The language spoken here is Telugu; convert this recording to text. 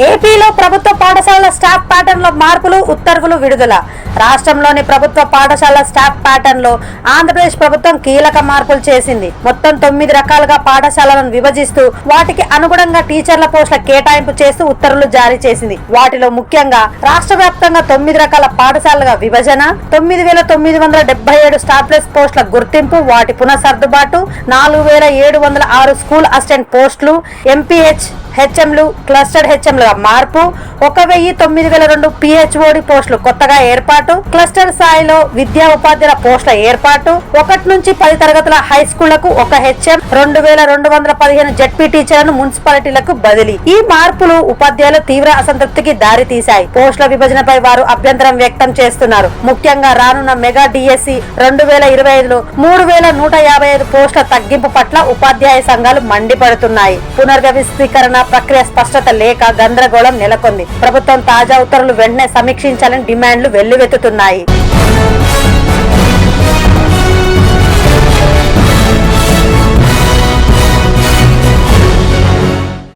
ఏపీలో ప్రభుత్వ పాఠశాలల స్టాఫ్ ప్యాటర్న్ లో మార్పులు, ఉత్తర్వులు విడుదల. రాష్ట్రంలోని ప్రభుత్వ పాఠశాల స్టాఫ్ ప్యాటర్న్ లో ఆంధ్రప్రదేశ్ ప్రభుత్వం కీలక మార్పులు చేసింది. మొత్తం 9 రకాలుగా పాఠశాలలను విభజిస్తూ వాటికి అనుగుణంగా టీచర్ల పోస్టుల కేటాయింపు చేస్తూ ఉత్తర్వులు జారీ చేసింది. వాటిలో ముఖ్యంగా రాష్ట్ర వ్యాప్తంగా 9 రకాల పాఠశాలగా విభజన, 9,977 స్టాఫ్లెస్ పోస్టుల గుర్తింపు, వాటి పునఃసర్దుబాటు, 4,706 స్కూల్ అసిస్టెంట్ పోస్టులు, ఎంపీహెచ్ హెచ్ఎంలు, క్లస్టర్డ్ హెచ్ఎంలుగా మార్పు, 1,902 పిహెచ్ఓడి పోస్టులు కొత్తగా ఏర్పాటు, క్లస్టర్ స్థాయిలో విద్యా ఉపాధ్యాయుల పోస్టుల ఏర్పాటు, 1 నుంచి 10 తరగతుల హై స్కూళ్లకు 1 హెచ్ఎం, 2,215 జెడ్పీ టీచర్లను మున్సిపాలిటీలకు బదిలీ. ఈ మార్పులు ఉపాధ్యాయులు తీవ్ర అసంతృప్తికి దారి తీశాయి. పోస్టుల విభజనపై వారు అభ్యంతరం వ్యక్తం చేస్తున్నారు. ముఖ్యంగా రానున్న మెగా డిఎస్సి 2025లో 3,155 పోస్టుల తగ్గింపు పట్ల ఉపాధ్యాయ సంఘాలు మండిపడుతున్నాయి. పునర్వ్యవస్థీకరణ ప్రక్రియ స్పష్టత లేక గందరగోళం నెలకొంది. ప్రభుత్వం తాజా ఉత్తర్వులు వెంటనే సమీక్షించాలని డిమాండ్లు వెల్లువెత్తుతున్నాయి.